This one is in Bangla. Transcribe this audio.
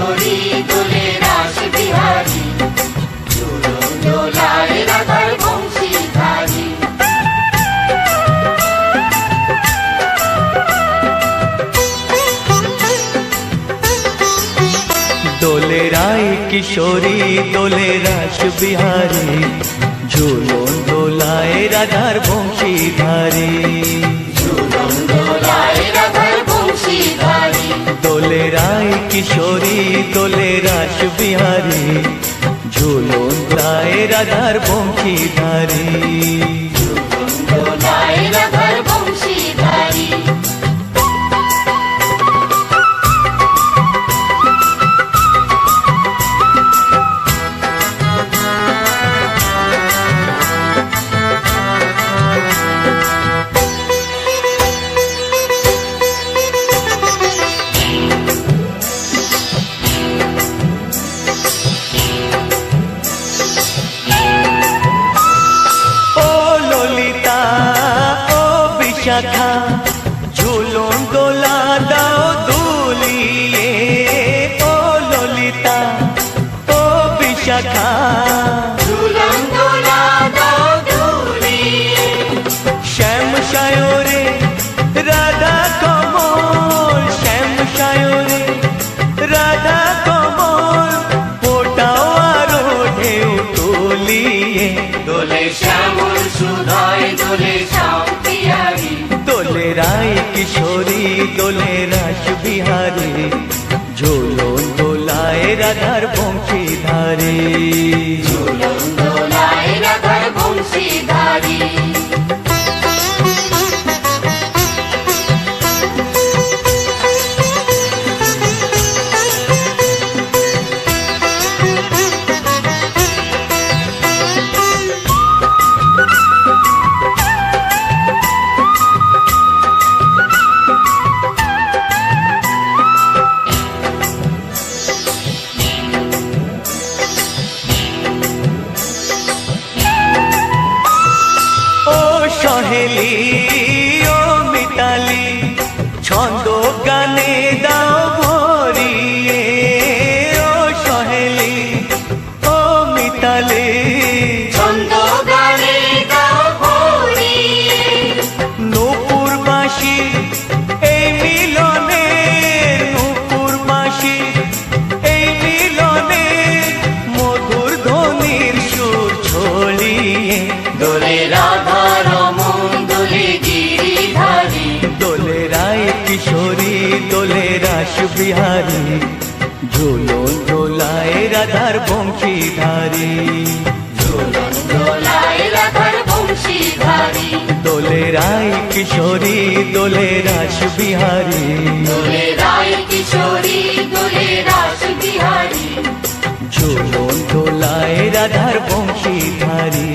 কিশোরী দোলে রাস বিহারী, ঝুলন দোলায় রাধার বংশীধারী। দোলে রায় কিশোরী দোলে রাস বিহারী, ঝুলন দোলায় রাধার বংশীধারী। ঝুলন দোলায় রাধার বংশীধারী। দোলে রায় কিশোরী দোলে রাস বিহারী, ঝুলন দোলায় রাধার বংশীধারী। ঝুলন দোলায় রাধার বংশীধারী। শাখা ঝুলন দোলা দাও দুলিয়ে, ও ললিতা ও বিশাখা। ঝুলন দোলা দাও দুলিয়ে, শ্যাম সায়রে রাধা কমল, শ্যাম সায়রে রাধা কমল, ফোটাও আরো ঢেউ তুলিয়ে। দোলে শ্যামল সুধায় দোলে শ্যাম পিয়ারী। দোলে রায় কিশোরী দোলে রাস বিহারী, ঝুলন দোলায় রাধার বংশীধারী। ঝুলন দোলায় রাধার বংশীধারী। সহেলি ও মিতালি ছন্দ গানে দাও ভরিয়ে, ও সহেলি ও মিতালি ছন্দ গানে দাও ভরিয়ে। নূপুর বাঁশি এই মিলনে, নূপুর বাঁশি এই মিলনে, মধুর ধ্বনির সুর ছড়িয়ে। দোলে রাধা রমন দোলে গিরিধারী। দোলে রায় কিশোরী দোলে রাস বিহারী, ঝুলন দোলায় রাধার বংশীধারী। ঝুলন দোলায় রাধার বংশীধারী। দোলে রায় কিশোরী দোলে রাস বিহারী, দোলে রায় কিশোরী দোলে রাস বিহারী। ঝুলন দোলায় রাধার বংশীধারী।